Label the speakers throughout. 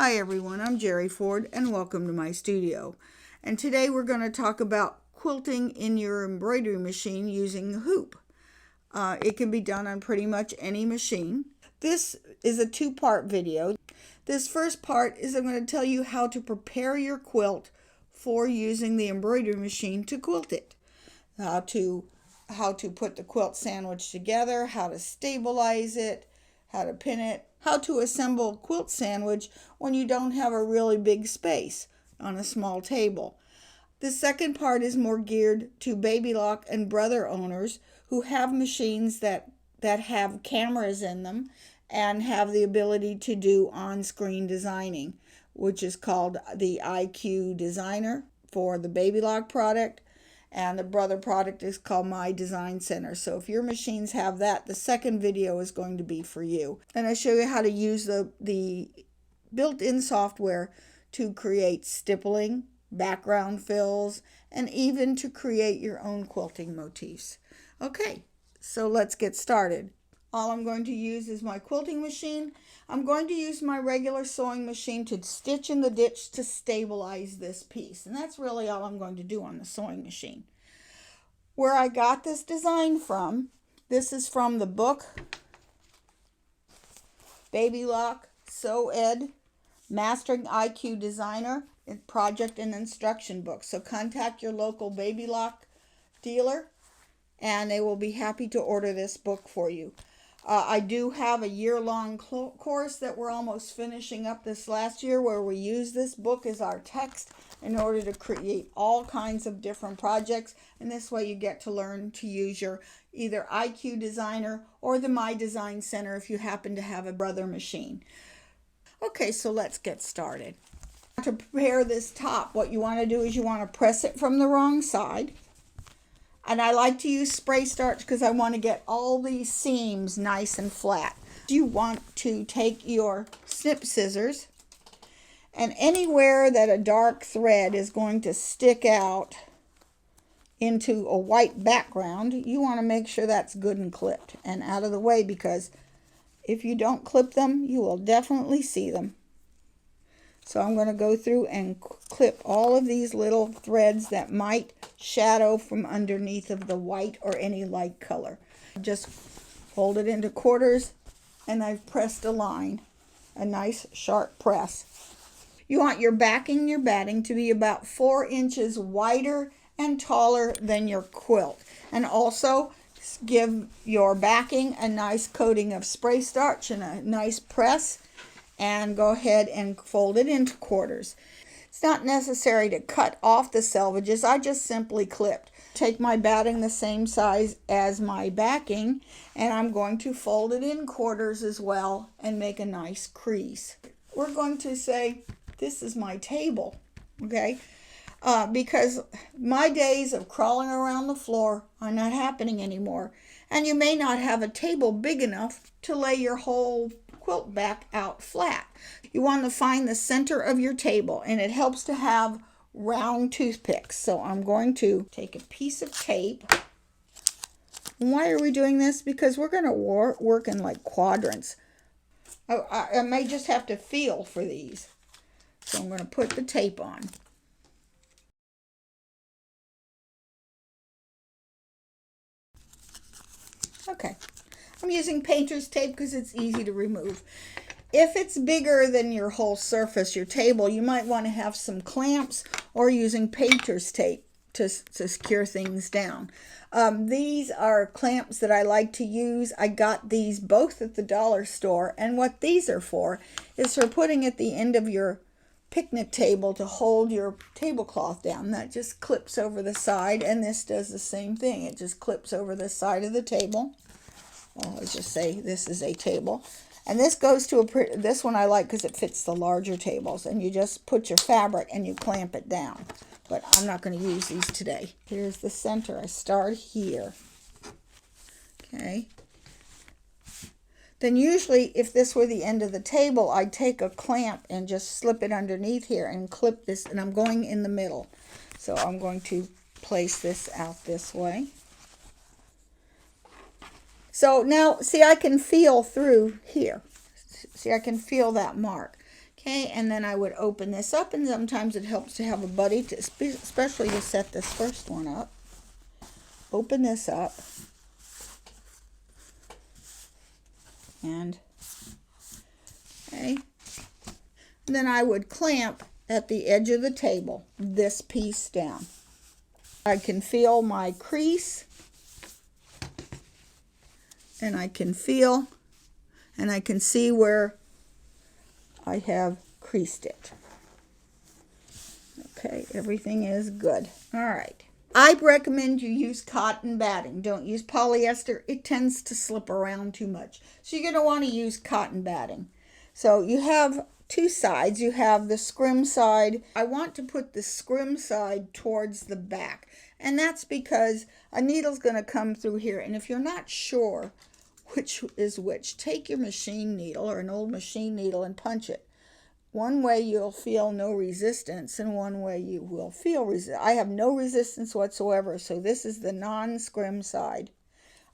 Speaker 1: Hi everyone, I'm Jerry Ford and welcome to my studio. And today we're going to talk about quilting in your embroidery machine using a hoop. It can be done on pretty much any machine. This is a two-part video. This first part is I'm going to tell you how to prepare your quilt for using the embroidery machine to quilt it. How to put the quilt sandwich together, how to stabilize it, how to pin it, how to assemble a quilt sandwich when you don't have a really big space on a small table. The second part is more geared to Babylock and Brother owners who have machines that have cameras in them and have the ability to do on-screen designing, which is called the IQ Designer for the Babylock product. And the Brother product is called My Design Center. So if your machines have that, the second video is going to be for you. And I show you how to use the built-in software to create stippling, background fills, and even to create your own quilting motifs. Okay, so let's get started. All I'm going to use is my quilting machine. I'm going to use my regular sewing machine to stitch in the ditch to stabilize this piece. And that's really all I'm going to do on the sewing machine. Where I got this design from, this is from the book, Babylock Sew Ed, Mastering IQ Designer, project and instruction book. So contact your local Babylock dealer and they will be happy to order this book for you. I do have a year-long course that we're almost finishing up this last year where we use this book as our text in order to create all kinds of different projects. And this way you get to learn to use your either IQ Designer or the My Design Center if you happen to have a Brother machine. Okay, so let's get started. To prepare this top, what you want to do is you want to press it from the wrong side. And I like to use spray starch because I want to get all these seams nice and flat. You want to take your snip scissors and anywhere that a dark thread is going to stick out into a white background, you want to make sure that's good and clipped and out of the way, because if you don't clip them, you will definitely see them. So I'm going to go through and clip all of these little threads that might shadow from underneath of the white or any light color. Just fold it into quarters and I've pressed a line, a nice sharp press. You want your backing, your batting to be about 4 inches wider and taller than your quilt. And also give your backing a nice coating of spray starch and a nice press. And go ahead and fold it into quarters. It's not necessary to cut off the selvages. I just simply clipped. Take my batting the same size as my backing, and I'm going to fold it in quarters as well and make a nice crease. We're going to say, this is my table, okay? Because my days of crawling around the floor are not happening anymore. And you may not have a table big enough to lay your whole quilt back out flat. You want to find the center of your table, and it helps to have round toothpicks. So I'm going to take a piece of tape. And why are we doing this? Because we're going to work in like quadrants. I may just have to feel for these. So I'm going to put the tape on. Okay. I'm using painter's tape because it's easy to remove. If it's bigger than your whole surface, your table, you might want to have some clamps or using painter's tape to secure things down. These are clamps that I like to use. I got these both at the dollar store, and what these are for is for putting at the end of your picnic table to hold your tablecloth down. That just clips over the side, and this does the same thing. It just clips over the side of the table. Well, let's just say this is a table. And this goes to this one I like because it fits the larger tables. And you just put your fabric and you clamp it down. But I'm not going to use these today. Here's the center. I start here. Okay. Then usually if this were the end of the table, I'd take a clamp and just slip it underneath here and clip this. And I'm going in the middle. So I'm going to place this out this way. So now, see, I can feel through here. See, I can feel that mark. Okay, and then I would open this up, and sometimes it helps to have a buddy, especially to set this first one up. Open this up, and okay, and then I would clamp at the edge of the table this piece down. I can feel my crease, and I can feel, and I can see where I have creased it. Okay, everything is good. All right. I recommend you use cotton batting. Don't use polyester. It tends to slip around too much. So you're going to want to use cotton batting. So you have two sides. You have the scrim side. I want to put the scrim side towards the back. And that's because a needle's going to come through here. And if you're not sure which is which, take your machine needle or an old machine needle and punch it. One way you'll feel no resistance, and one way you will feel resistance. I have no resistance whatsoever, so this is the non-scrim side.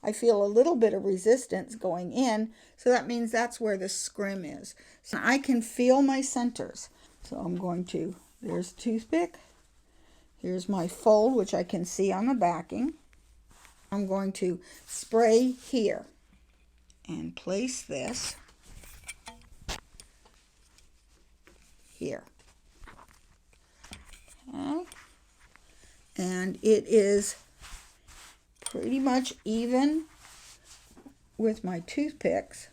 Speaker 1: I feel a little bit of resistance going in, so that means that's where the scrim is. So I can feel my centers. So I'm going to, there's a toothpick. Here's my fold, which I can see on the backing. I'm going to spray here and place this here. Okay. And it is pretty much even with my toothpicks.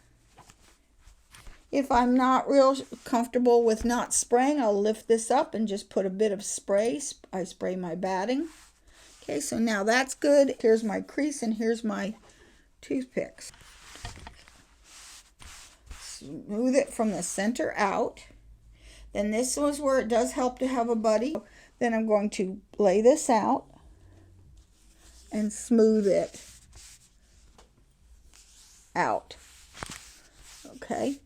Speaker 1: If I'm not real comfortable with not spraying, I'll lift this up and just put a bit of spray. I spray my batting. Okay, so now that's good. Here's my crease and here's my toothpicks. Smooth it from the center out. Then this was where it does help to have a buddy. Then I'm going to lay this out and smooth it out. Okay.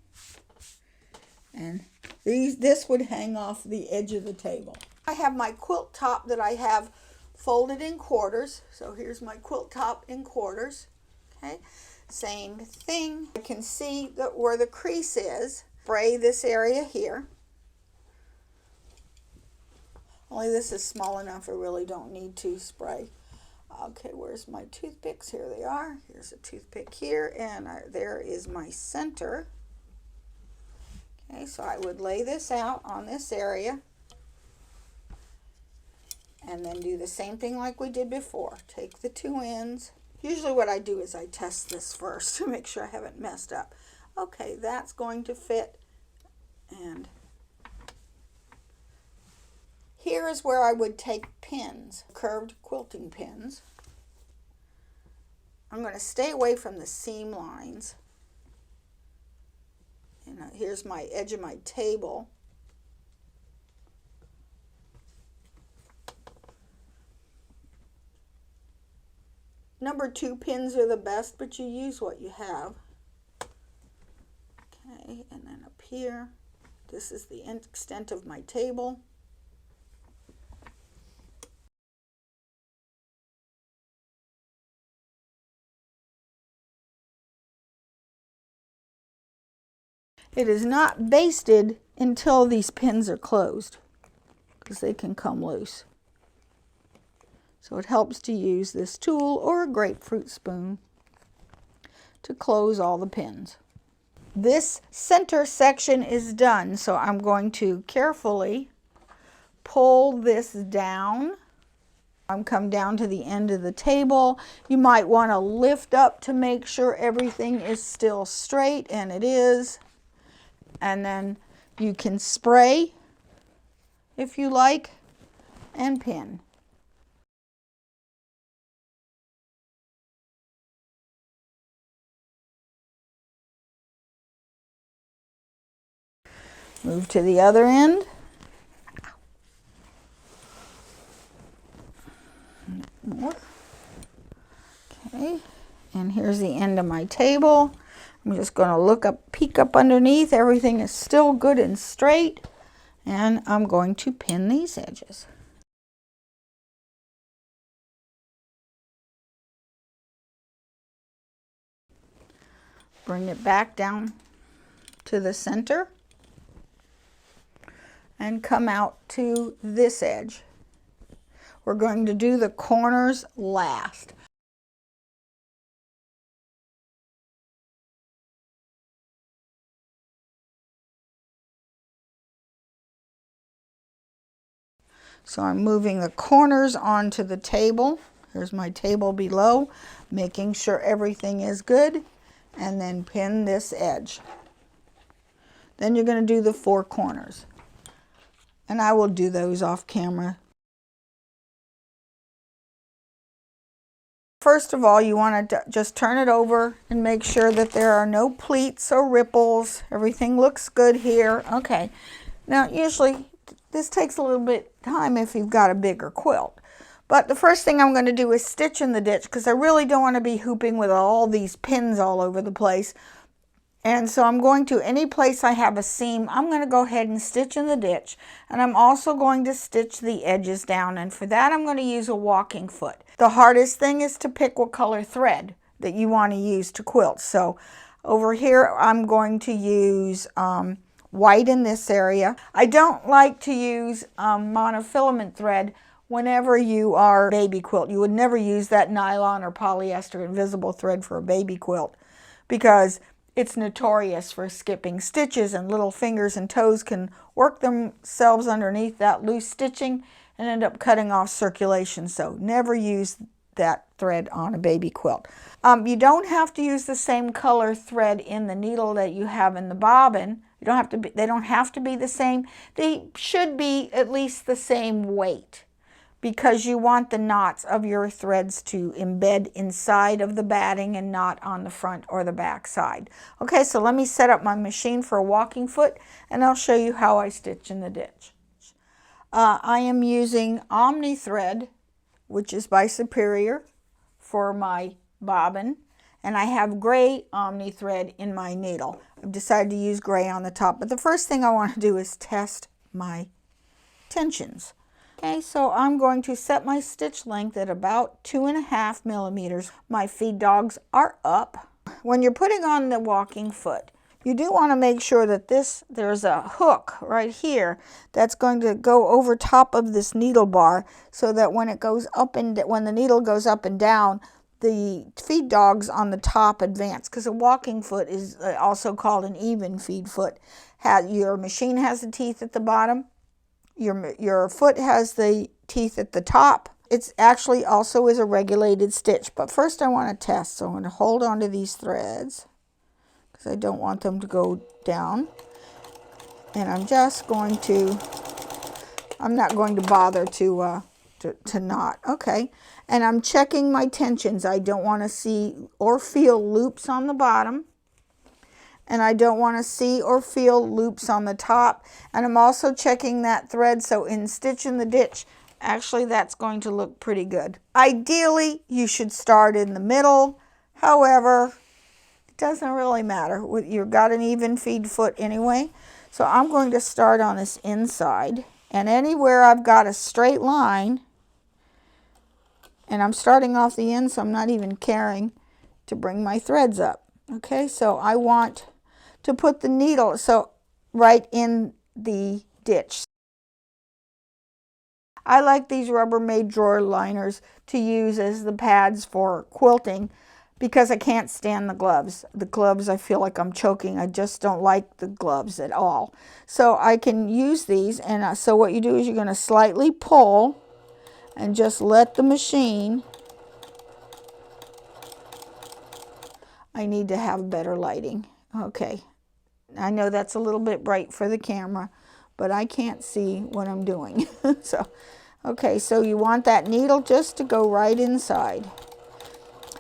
Speaker 1: And this would hang off the edge of the table. I have my quilt top that I have folded in quarters. So here's my quilt top in quarters. Okay. Same thing. I can see that where the crease is. Spray this area here. Only this is small enough, I really don't need to spray. Okay, where's my toothpicks? Here they are. Here's a toothpick here, and there is my center. Okay, so I would lay this out on this area, and then do the same thing like we did before. Take the two ends. Usually what I do is I test this first to make sure I haven't messed up. Okay, that's going to fit, and here is where I would take pins, curved quilting pins. I'm going to stay away from the seam lines. And here's my edge of my table. Number 2 pins are the best, but you use what you have. Okay, and then up here, this is the extent of my table. It is not basted until these pins are closed, because they can come loose. So it helps to use this tool or a grapefruit spoon to close all the pins. This center section is done, so I'm going to carefully pull this down. I'm come down to the end of the table. You might want to lift up to make sure everything is still straight, and it is. And then you can spray if you like and pin. Move to the other end. More. Okay, and here's the end of my table. I'm just going to look up, peek up underneath. Everything is still good and straight. And I'm going to pin these edges. Bring it back down to the center. and come out to this edge. We're going to do the corners last. So I'm moving the corners onto the table. Here's my table below, making sure everything is good, and then pin this edge. Then you're going to do the 4 corners. And I will do those off camera. First of all, you want to just turn it over and make sure that there are no pleats or ripples. Everything looks good here. Okay. Now, usually this takes a little bit of time if you've got a bigger quilt. But the first thing I'm going to do is stitch in the ditch, because I really don't want to be hooping with all these pins all over the place. And so I'm going to, any place I have a seam, I'm going to go ahead and stitch in the ditch. And I'm also going to stitch the edges down. And for that, I'm going to use a walking foot. The hardest thing is to pick what color thread that you want to use to quilt. So over here, I'm going to use white in this area. I don't like to use monofilament thread whenever you are baby quilt. You would never use that nylon or polyester invisible thread for a baby quilt, because it's notorious for skipping stitches, and little fingers and toes can work themselves underneath that loose stitching and end up cutting off circulation. So never use that thread on a baby quilt. You don't have to use the same color thread in the needle that you have in the bobbin. You don't have to be, they don't have to be the same. They should be at least the same weight, because you want the knots of your threads to embed inside of the batting and not on the front or the back side. Okay, so let me set up my machine for a walking foot, and I'll show you how I stitch in the ditch. I am using Omni thread, which is by Superior, for my bobbin, and I have gray Omni thread in my needle. I've decided to use gray on the top, but the first thing I want to do is test my tensions. Okay, so I'm going to set my stitch length at about 2.5 millimeters. My feed dogs are up. When you're putting on the walking foot, you do want to make sure that there's a hook right here that's going to go over top of this needle bar, so that when it goes up and when the needle goes up and down, the feed dogs on the top advance, because a walking foot is also called an even feed foot. Your machine has the teeth at the bottom. Your foot has the teeth at the top. It's actually also is a regulated stitch. But first I want to test. So I'm going to hold on to these threads, because I don't want them to go down. And I'm just going to, I'm not going to bother to knot. Okay. And I'm checking my tensions. I don't want to see or feel loops on the bottom. And I don't want to see or feel loops on the top. And I'm also checking that thread, so in stitch in the ditch, actually that's going to look pretty good. Ideally, you should start in the middle. However, it doesn't really matter. You've got an even feed foot anyway. So I'm going to start on this inside. And anywhere I've got a straight line, and I'm starting off the end, so I'm not even caring to bring my threads up. Okay, so I want to put the needle right in the ditch. I like these Rubbermaid drawer liners to use as the pads for quilting, because I can't stand the gloves. The gloves, I feel like I'm choking. I just don't like the gloves at all. So I can use these, and so what you do is you're going to slightly pull and just let the machine. I need to have better lighting. Okay. I know that's a little bit bright for the camera, but I can't see what I'm doing. Okay, so you want that needle just to go right inside.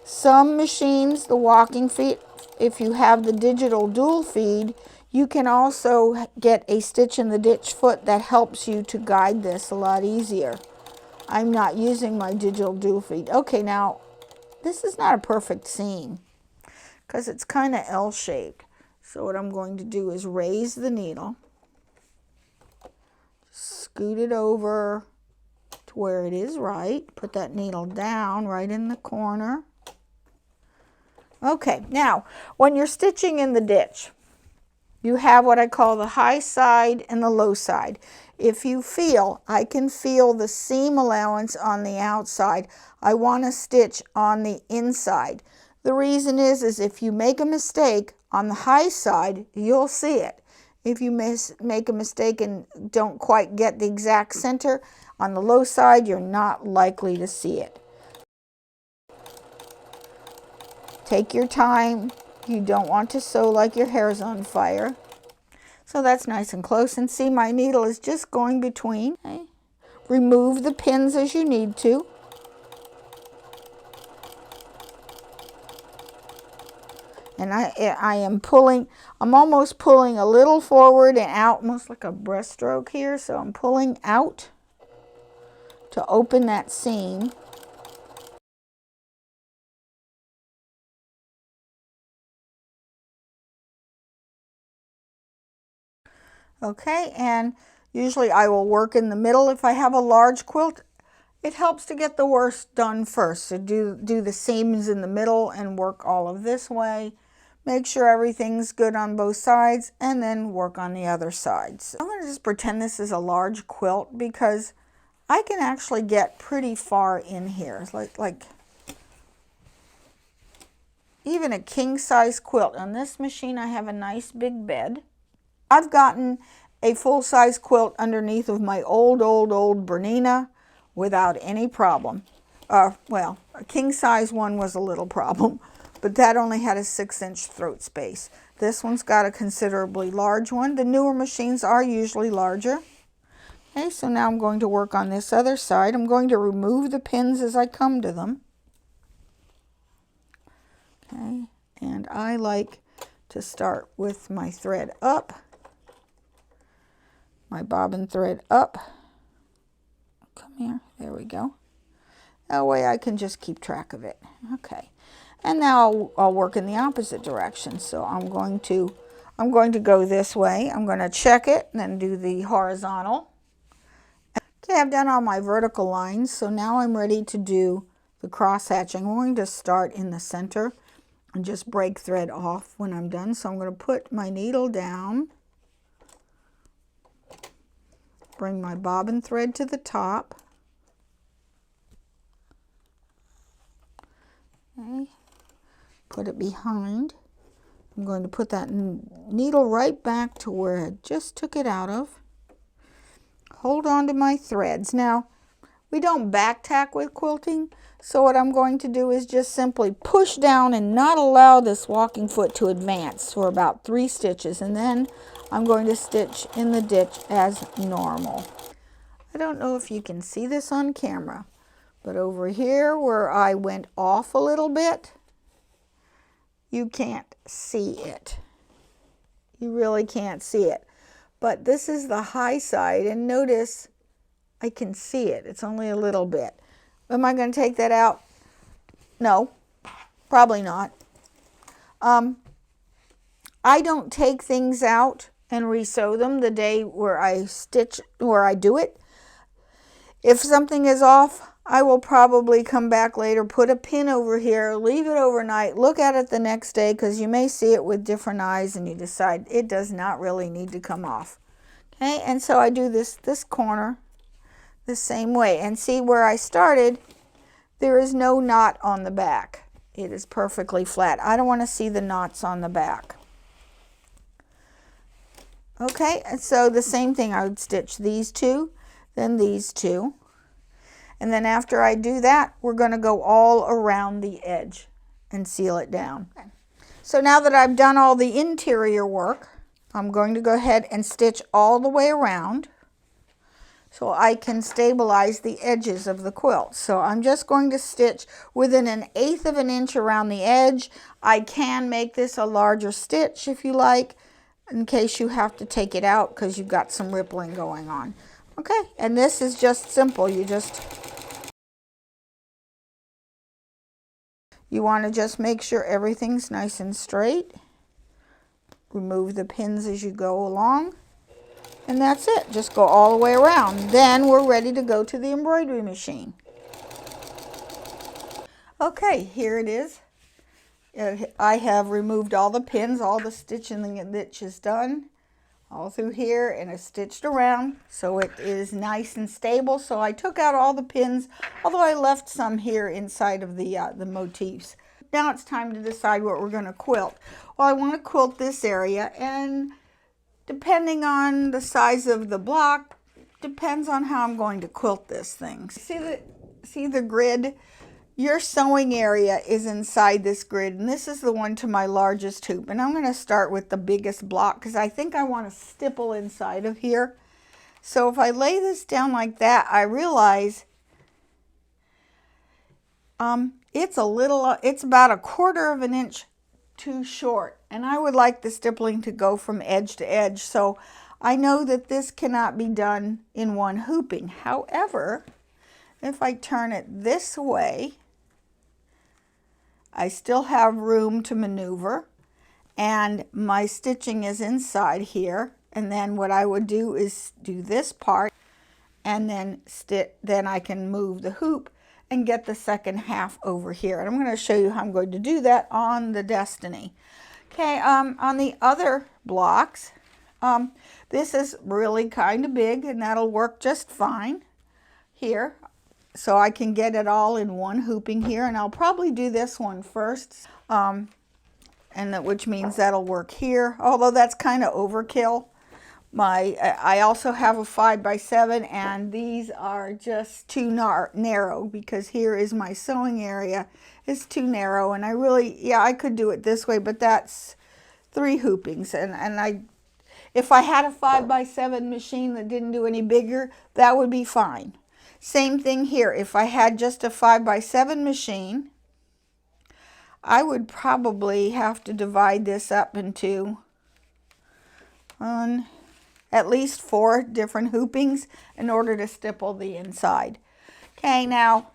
Speaker 1: Some machines, the walking feet, if you have the digital dual feed, you can also get a stitch in the ditch foot that helps you to guide this a lot easier. I'm not using my digital dual feed. Okay, now this is not a perfect seam, because it's kind of L-shaped. So what I'm going to do is raise the needle, scoot it over to where it is right, put that needle down right in the corner. Okay, now when you're stitching in the ditch, you have what I call the high side and the low side. If you feel, I can feel the seam allowance on the outside. I want to stitch on the inside. The reason is if you make a mistake on the high side, you'll see it. If you make a mistake and don't quite get the exact center on the low side, you're not likely to see it. Take your time. You don't want to sew like your hair's on fire. So that's nice and close, and see, my needle is just going between. Okay. Remove the pins as you need to. And I am pulling, I'm almost pulling a little forward and out, almost like a breaststroke here. So I'm pulling out to open that seam. Okay, and usually I will work in the middle if I have a large quilt. It helps to get the worst done first. So do the seams in the middle and work all of this way. Make sure everything's good on both sides and then work on the other sides. I'm going to just pretend this is a large quilt because I can actually get pretty far in here. It's like even a king size quilt. On this machine I have a nice big bed. I've gotten a full-size quilt underneath of my old Bernina without any problem. Well, a king-size one was a little problem, but that only had a 6-inch throat space. This one's got a considerably large one. The newer machines are usually larger. Okay, so now I'm going to work on this other side. I'm going to remove the pins as I come to them. Okay, and I like to start with my thread up. My bobbin thread up. Come here, there we go. That way I can just keep track of it. Okay, and now I'll work in the opposite direction. So I'm going to go this way. I'm going to check it and then do the horizontal. Okay, I've done all my vertical lines, so now I'm ready to do the cross hatching. I'm going to start in the center and just break thread off when I'm done. So I'm going to put my needle down. Bring my bobbin thread to the top. Okay. Put it behind. I'm going to put that needle right back to where I just took it out of. Hold on to my threads. Now, we don't back tack with quilting, so what I'm going to do is just simply push down and not allow this walking foot to advance for about 3 stitches, and then I'm going to stitch in the ditch as normal. I don't know if you can see this on camera, but over here where I went off a little bit, you can't see it. You really can't see it. But this is the high side, and notice I can see it. It's only a little bit. Am I going to take that out? No, probably not. I don't take things out and resew them the day where I do it. If something is off, I will probably come back later, put a pin over here, leave it overnight, look at it the next day, because you may see it with different eyes and you decide it does not really need to come off. Okay, and so I do this corner the same way. And see where I started, there is no knot on the back. It is perfectly flat. I don't want to see the knots on the back. Okay, and so the same thing, I would stitch these two, then these two. And then after I do that, we're going to go all around the edge and seal it down. Okay. So now that I've done all the interior work, I'm going to go ahead and stitch all the way around so I can stabilize the edges of the quilt. So I'm just going to stitch within 1/8 of an inch around the edge. I can make this a larger stitch if you like, in case you have to take it out because you've got some rippling going on. Okay, and this is just simple. You want to just make sure everything's nice and straight. Remove the pins as you go along. And that's it. Just go all the way around. Then we're ready to go to the embroidery machine. Okay, here it is. I have removed all the pins, all the stitching that is done, all through here, and it's stitched around so it is nice and stable. So I took out all the pins, although I left some here inside of the motifs. Now it's time to decide what we're going to quilt. Well, I want to quilt this area, and depending on the size of the block, depends on how I'm going to quilt this thing. See the grid? Your sewing area is inside this grid, and this is the one to my largest hoop. And I'm going to start with the biggest block because I think I want to stipple inside of here. So if I lay this down like that, I realize it's about 1/4 of an inch too short, and I would like the stippling to go from edge to edge. So I know that this cannot be done in one hooping. However, if I turn it this way, I still have room to maneuver, and my stitching is inside here. And then what I would do is do this part, and then I can move the hoop and get the second half over here. And I'm going to show you how I'm going to do that on the Destiny. Okay, on the other blocks, this is really kind of big, and that'll work just fine here. So I can get it all in one hooping here, and I'll probably do this one first, which means that'll work here, although that's kind of overkill. I also have a 5x7, and these are just too narrow because here is my sewing area. It's too narrow, and I could do it this way, but that's 3 hoopings, and if I had a 5x7 machine that didn't do any bigger, that would be fine. Same thing here. If I had just a 5x7 machine, I would probably have to divide this up into at least 4 different hoopings in order to stipple the inside. Okay, now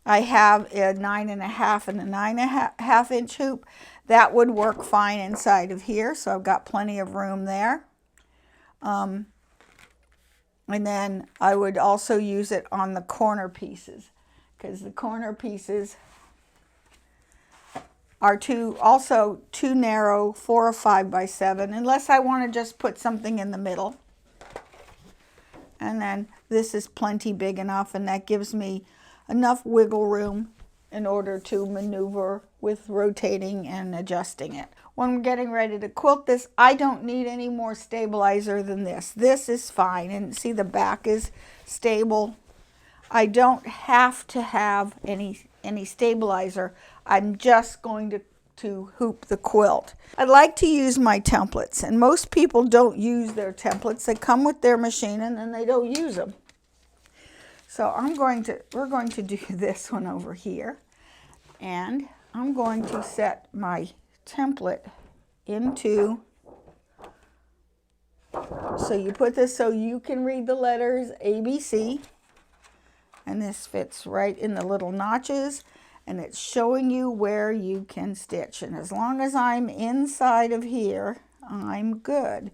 Speaker 1: I have a 9.5 and a 9.5 inch hoop. That would work fine inside of here, so I've got plenty of room there. And then I would also use it on the corner pieces, because the corner pieces are also too narrow for a 5x7, unless I want to just put something in the middle. And then this is plenty big enough, and that gives me enough wiggle room in order to maneuver with rotating and adjusting it. When we're getting ready to quilt this, I don't need any more stabilizer than this. This is fine, and see the back is stable. I don't have to have any stabilizer. I'm just going to hoop the quilt. I like to use my templates, and most people don't use their templates. They come with their machine and then they don't use them. So we're going to do this one over here, and I'm going to set my template into, so you put this so you can read the letters ABC, and this fits right in the little notches, and it's showing you where you can stitch. And as long as I'm inside of here, I'm good.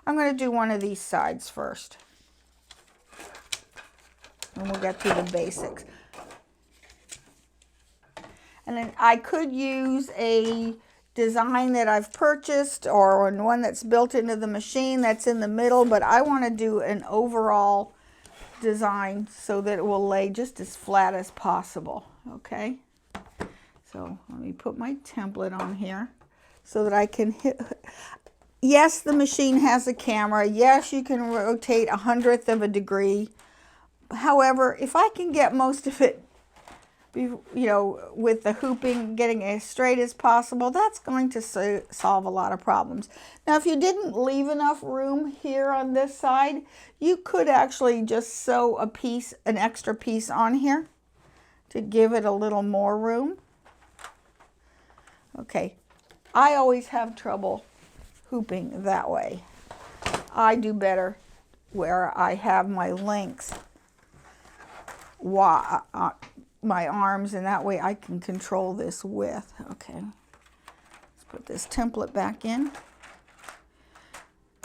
Speaker 1: I'm going to do one of these sides first, and we'll get through the basics. And then I could use a design that I've purchased, or one that's built into the machine that's in the middle, but I want to do an overall design so that it will lay just as flat as possible. Okay, so let me put my template on here so that I can hit. Yes, the machine has a camera. Yes, you can rotate 1/100 of a degree. However, if I can get most of it, with the hooping, getting as straight as possible, that's going to solve a lot of problems. Now, if you didn't leave enough room here on this side, you could actually just sew an extra piece on here to give it a little more room. Okay, I always have trouble hooping that way. I do better where I have my length, my arms, and that way I can control this width. Okay, let's put this template back in,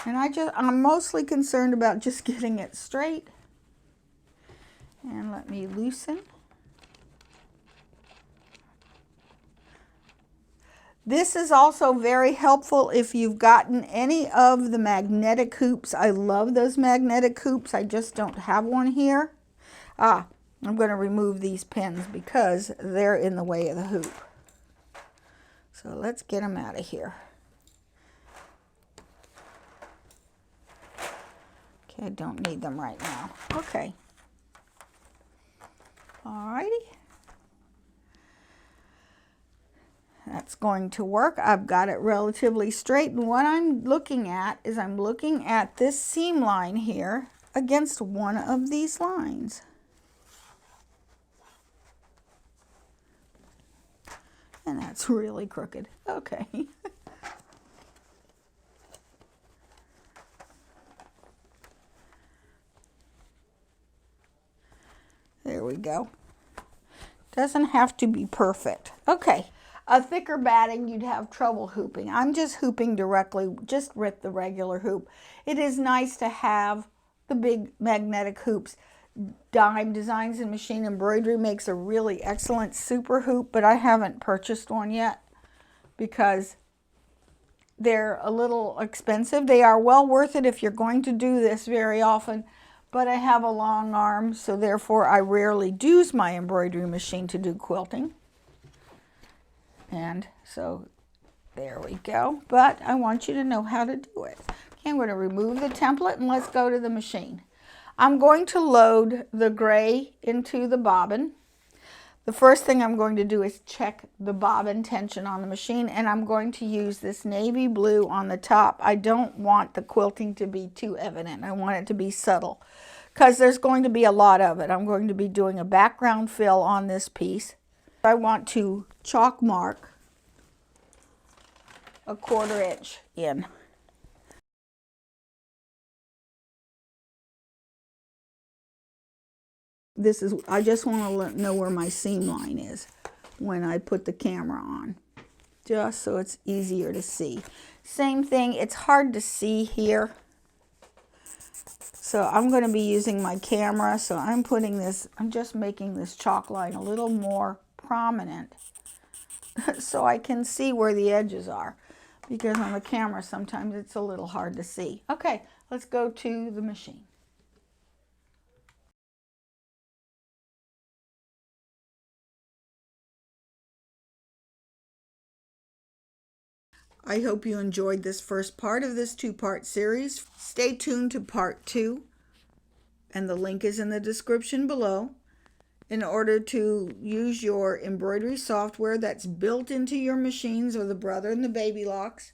Speaker 1: and I'm mostly concerned about just getting it straight. And let me loosen. This is also very helpful if you've gotten any of the magnetic hoops. I love those magnetic hoops. I just don't have one here. I'm going to remove these pins because they're in the way of the hoop. So let's get them out of here. Okay, I don't need them right now. Okay. Alrighty. That's going to work. I've got it relatively straight, and what I'm looking at is I'm looking at this seam line here against one of these lines. And that's really crooked. Okay. There we go. Doesn't have to be perfect. Okay. A thicker batting, you'd have trouble hooping. I'm just hooping directly, just with the regular hoop. It is nice to have the big magnetic hoops. Dime Designs and Machine Embroidery makes a really excellent super hoop, but I haven't purchased one yet because they're a little expensive. They are well worth it if you're going to do this very often, but I have a long arm, so therefore I rarely use my embroidery machine to do quilting. And so there we go. But I want you to know how to do it. Okay, I'm going to remove the template and let's go to the machine. I'm going to load the gray into the bobbin. The first thing I'm going to do is check the bobbin tension on the machine, and I'm going to use this navy blue on the top. I don't want the quilting to be too evident. I want it to be subtle because there's going to be a lot of it. I'm going to be doing a background fill on this piece. I want to chalk mark a 1/4 inch in. This is, I just want to know where my seam line is when I put the camera on, just so it's easier to see. Same thing, it's hard to see here. So I'm going to be using my camera, so I'm putting this, I'm just making this chalk line a little more prominent so I can see where the edges are, because on the camera sometimes it's a little hard to see. Okay, let's go to the machine. I hope you enjoyed this first part of this 2-part series. Stay tuned to part 2, and the link is in the description below. In order to use your embroidery software that's built into your machines, or the Brother and the Babylocks,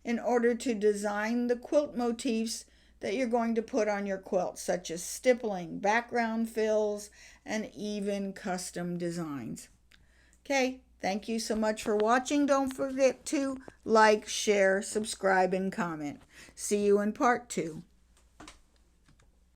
Speaker 1: in order to design the quilt motifs that you're going to put on your quilt, such as stippling, background fills, and even custom designs. Okay, thank you so much for watching. Don't forget to like, share, subscribe, and comment. See you in part 2.